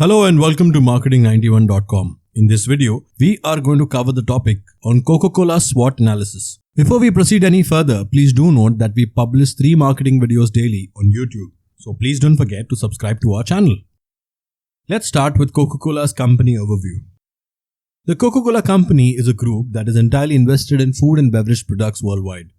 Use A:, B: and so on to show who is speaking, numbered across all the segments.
A: Hello and welcome to marketing91.com. In this video, we are going to cover the topic on Coca-Cola SWOT analysis. Before we proceed any further, please do note that we publish 3 marketing videos daily on YouTube. So please don't forget to subscribe to our channel. Let's start with Coca-Cola's company overview. The Coca-Cola Company is a group that is entirely invested in food and beverage products worldwide.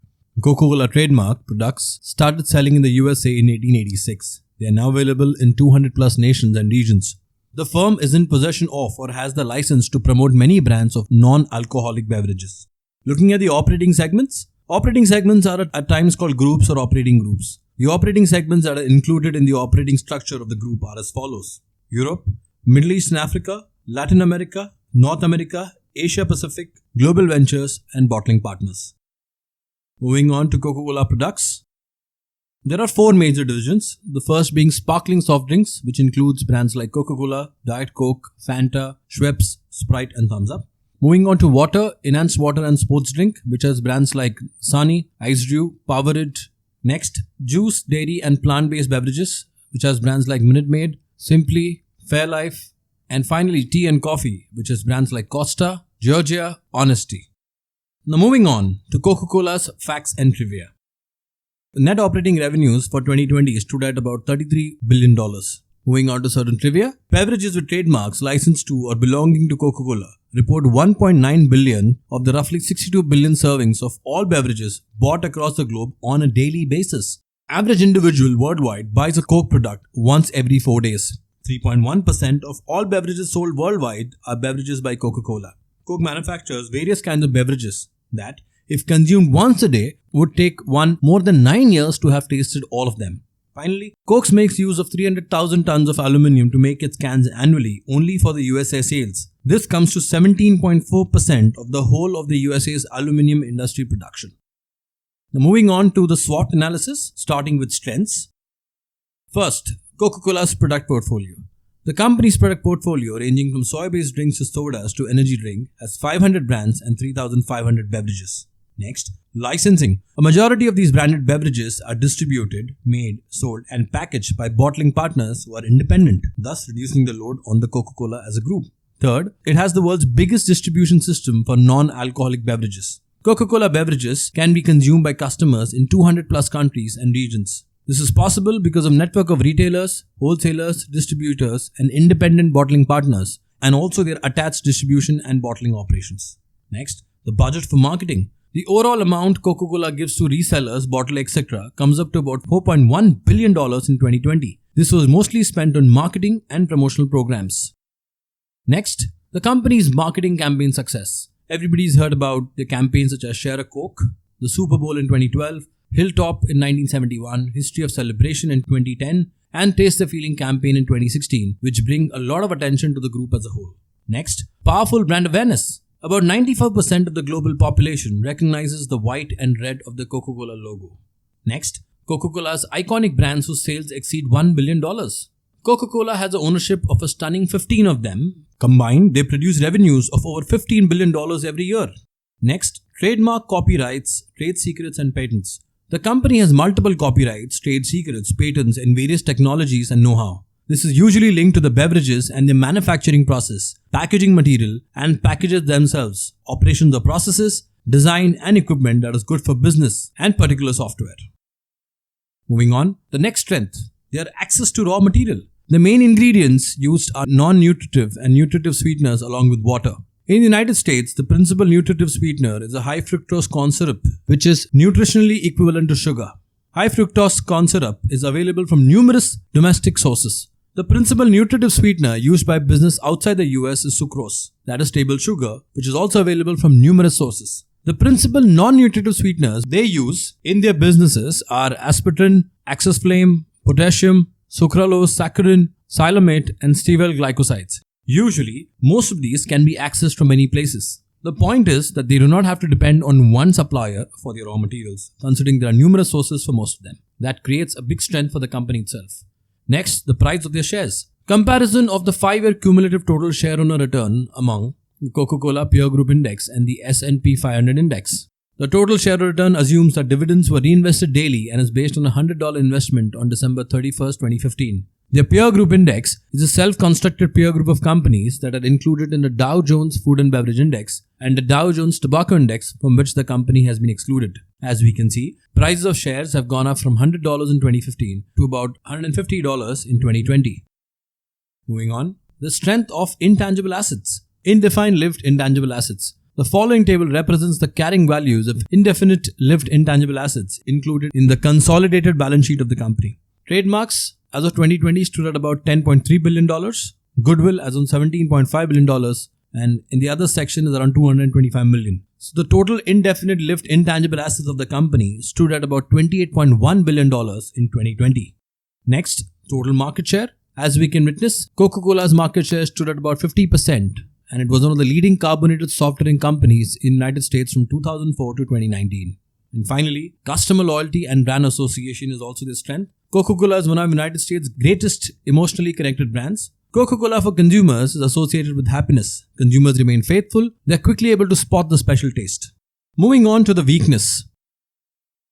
A: Coca-Cola trademark products started selling in the USA in 1886. They are now available in 200 plus nations and regions. The firm is in possession of or has the license to promote many brands of non-alcoholic beverages. Looking at the operating segments are at times called groups or operating groups. The operating segments that are included in the operating structure of the group are as follows: Europe, Middle East and Africa, Latin America, North America, Asia Pacific, Global Ventures, and Bottling Partners. Moving on to Coca-Cola products. There are 4 major divisions, the first being sparkling soft drinks, which includes brands like Coca-Cola, Diet Coke, Fanta, Schweppes, Sprite, and Thumbs Up. Moving on to water, enhanced water and sports drink, which has brands like Sunny, Ice Dew, Powerade. Next, juice, dairy, and plant-based beverages, which has brands like Minute Maid, Simply, Fairlife. And finally, tea and coffee, which has brands like Costa, Georgia, Honesty. Now moving on to Coca-Cola's facts and trivia. The net operating revenues for 2020 stood at about $33 billion. Moving on to certain trivia, beverages with trademarks licensed to or belonging to Coca-Cola report 1.9 billion of the roughly 62 billion servings of all beverages bought across the globe on a daily basis. Average individual worldwide buys a Coke product once every 4 days. 3.1% of all beverages sold worldwide are beverages by Coca-Cola. Coke manufactures various kinds of beverages that, if consumed once a day, would take one more than 9 years to have tasted all of them. Finally, Coke makes use of 300,000 tons of aluminium to make its cans annually only for the USA sales. This comes to 17.4% of the whole of the USA's aluminium industry production. Now moving on to the SWOT analysis, starting with strengths. First, Coca-Cola's product portfolio. The company's product portfolio, ranging from soy-based drinks to sodas to energy drink, has 500 brands and 3,500 beverages. Next, licensing. A majority of these branded beverages are distributed, made, sold, and packaged by bottling partners who are independent, thus reducing the load on the Coca-Cola as a group. Third, it has the world's biggest distribution system for non-alcoholic beverages. Coca-Cola beverages can be consumed by customers in 200 plus countries and regions. This is possible because of a network of retailers, wholesalers, distributors, and independent bottling partners, and also their attached distribution and bottling operations. Next, the budget for marketing. The overall amount Coca-Cola gives to resellers, bottle, etc. comes up to about $4.1 billion in 2020. This was mostly spent on marketing and promotional programs. Next, the company's marketing campaign success. Everybody's heard about the campaigns such as Share a Coke, the Super Bowl in 2012, Hilltop in 1971, History of Celebration in 2010, and Taste the Feeling campaign in 2016, which bring a lot of attention to the group as a whole. Next, powerful brand awareness. About 95% of the global population recognizes the white and red of the Coca-Cola logo. Next, Coca-Cola's iconic brands whose sales exceed $1 billion. Coca-Cola has the ownership of a stunning 15 of them. Combined, they produce revenues of over $15 billion every year. Next, trademark, copyrights, trade secrets, and patents. The company has multiple copyrights, trade secrets, patents, and various technologies and know-how. This is usually linked to the beverages and their manufacturing process, packaging material, and packages themselves, operations or processes, design, and equipment that is good for business and particular software. Moving on, the next strength, their access to raw material. The main ingredients used are non-nutritive and nutritive sweeteners along with water. In the United States, the principal nutritive sweetener is a high fructose corn syrup, which is nutritionally equivalent to sugar. High fructose corn syrup is available from numerous domestic sources. The principal nutritive sweetener used by business outside the US is sucrose, that is table sugar, which is also available from numerous sources. The principal non-nutritive sweeteners they use in their businesses are aspartame, access flame, potassium, sucralose, saccharin, xylomate, and steviol glycosides. Usually, most of these can be accessed from many places. The point is that they do not have to depend on one supplier for their raw materials, considering there are numerous sources for most of them. That creates a big strength for the company itself. Next, the price of their shares. Comparison of the 5-year cumulative total share owner return among the Coca-Cola Peer Group Index and the S&P 500 Index. The total share return assumes that dividends were reinvested daily and is based on a $100 investment on December 31st, 2015. Their peer group index is a self-constructed peer group of companies that are included in the Dow Jones Food and Beverage Index and the Dow Jones Tobacco Index, from which the company has been excluded. As we can see, prices of shares have gone up from $100 in 2015 to about $150 in 2020. Moving on, the strength of intangible assets. Indefinite lived intangible assets. The following table represents the carrying values of indefinite lived intangible assets included in the consolidated balance sheet of the company. Trademarks as of 2020 stood at about $10.3 billion. Goodwill as on $17.5 billion. And in the other section is around $225 million. So the total indefinite lived intangible assets of the company stood at about $28.1 billion in 2020. Next, total market share. As we can witness, Coca-Cola's market share stood at about 50%, and it was one of the leading carbonated soft drink companies in the United States from 2004 to 2019. And finally, customer loyalty and brand association is also their strength. Coca-Cola is one of the United States' greatest emotionally connected brands. Coca-Cola for consumers is associated with happiness. Consumers remain faithful. They are quickly able to spot the special taste. Moving on to the weakness.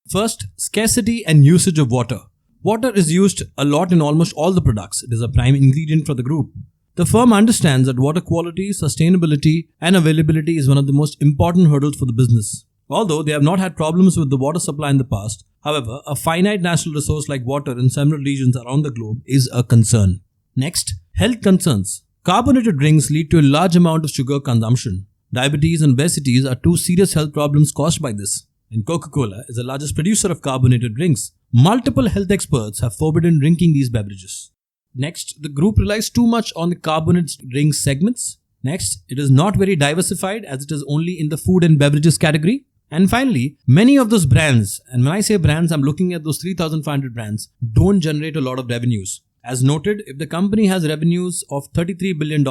A: First, scarcity and usage of water. Water is used a lot in almost all the products. It is a prime ingredient for the group. The firm understands that water quality, sustainability, and availability is one of the most important hurdles for the business. Although they have not had problems with the water supply in the past, however, a finite natural resource like water in several regions around the globe is a concern. Next, health concerns. Carbonated drinks lead to a large amount of sugar consumption. Diabetes and obesity are two serious health problems caused by this. And Coca-Cola is the largest producer of carbonated drinks. Multiple health experts have forbidden drinking these beverages. Next, the group relies too much on the carbonated drinks segments. Next, it is not very diversified as it is only in the food and beverages category. And finally, many of those brands, and when I say brands, I'm looking at those 3,500 brands, don't generate a lot of revenues. As noted, if the company has revenues of $33 billion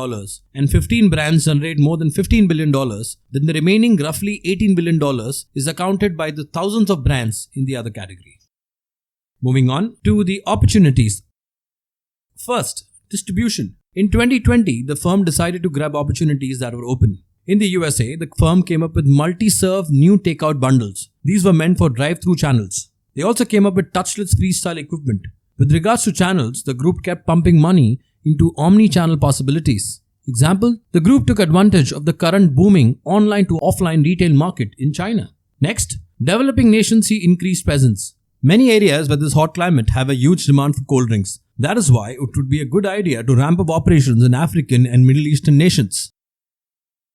A: and 15 brands generate more than $15 billion, then the remaining roughly $18 billion is accounted by the thousands of brands in the other category. Moving on to the opportunities. First, distribution. In 2020, the firm decided to grab opportunities that were open. In the USA, the firm came up with multi-serve new takeout bundles. These were meant for drive-through channels. They also came up with touchless freestyle equipment. With regards to channels, the group kept pumping money into omni-channel possibilities. Example, the group took advantage of the current booming online to offline retail market in China. Next, developing nations see increased presence. Many areas where this hot climate have a huge demand for cold drinks. That is why it would be a good idea to ramp up operations in African and Middle Eastern nations.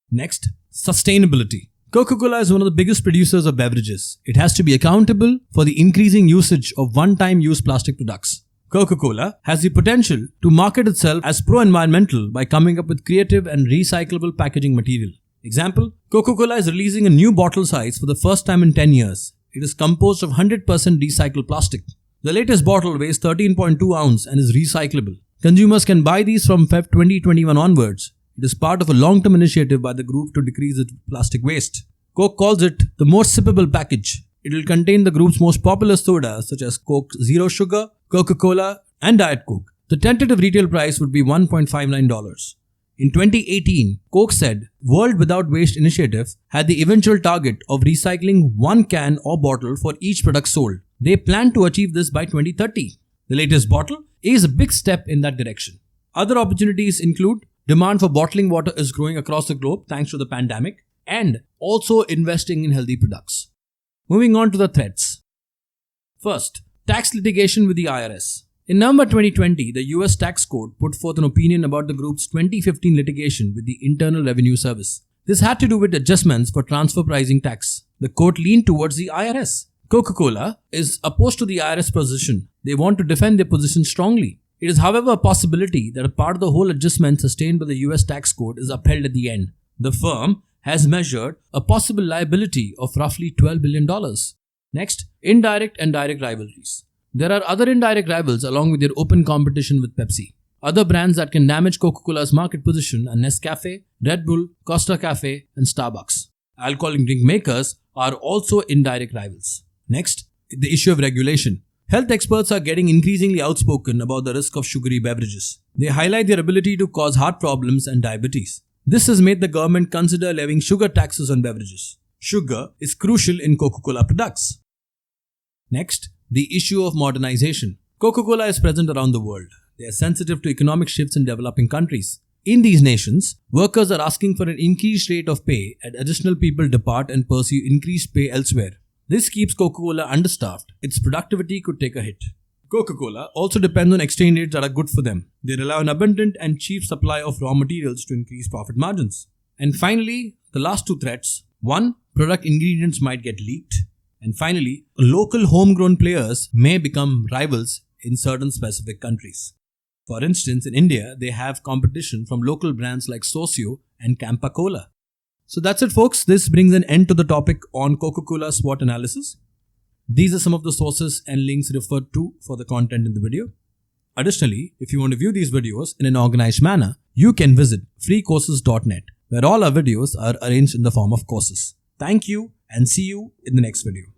A: Next, sustainability. Coca-Cola is one of the biggest producers of beverages. It has to be accountable for the increasing usage of one-time use plastic products. Coca-Cola has the potential to market itself as pro-environmental by coming up with creative and recyclable packaging material. Example, Coca-Cola is releasing a new bottle size for the first time in 10 years. It is composed of 100% recycled plastic. The latest bottle weighs 13.2 ounces and is recyclable. Consumers can buy these from Feb 2021 onwards. It is part of a long-term initiative by the group to decrease its plastic waste. Coke calls it the most sippable package. It will contain the group's most popular sodas such as Coke Zero Sugar, Coca-Cola and Diet Coke. The tentative retail price would be $1.59. In 2018, Coke said World Without Waste Initiative had the eventual target of recycling one can or bottle for each product sold. They plan to achieve this by 2030. The latest bottle is a big step in that direction. Other opportunities include demand for bottling water is growing across the globe thanks to the pandemic and also investing in healthy products. Moving on to the threats. First, tax litigation with the IRS. In November 2020, the US Tax Court put forth an opinion about the group's 2015 litigation with the Internal Revenue Service. This had to do with adjustments for transfer pricing tax. The court leaned towards the IRS. Coca-Cola is opposed to the IRS position. They want to defend their position strongly. It is, however, a possibility that a part of the whole adjustment sustained by the US tax code is upheld at the end. The firm has measured a possible liability of roughly $12 billion. Next, indirect and direct rivalries. There are other indirect rivals along with their open competition with Pepsi. Other brands that can damage Coca-Cola's market position are Nescafe, Red Bull, Costa Cafe, and Starbucks. Alcoholic drink makers are also indirect rivals. Next, the issue of regulation. Health experts are getting increasingly outspoken about the risk of sugary beverages. They highlight their ability to cause heart problems and diabetes. This has made the government consider levying sugar taxes on beverages. Sugar is crucial in Coca-Cola products. Next, the issue of modernization. Coca-Cola is present around the world. They are sensitive to economic shifts in developing countries. In these nations, workers are asking for an increased rate of pay and additional people depart and pursue increased pay elsewhere. This keeps Coca-Cola understaffed. Its productivity could take a hit. Coca-Cola also depends on exchange rates that are good for them. They rely on abundant and cheap supply of raw materials to increase profit margins. And finally, the last two threats. One, product ingredients might get leaked. And finally, local homegrown players may become rivals in certain specific countries. For instance, in India, they have competition from local brands like Socio and Campa Cola. So that's it, folks. This brings an end to the topic on Coca-Cola SWOT analysis. These are some of the sources and links referred to for the content in the video. Additionally, if you want to view these videos in an organized manner, you can visit freecourses.net, where all our videos are arranged in the form of courses. Thank you and see you in the next video.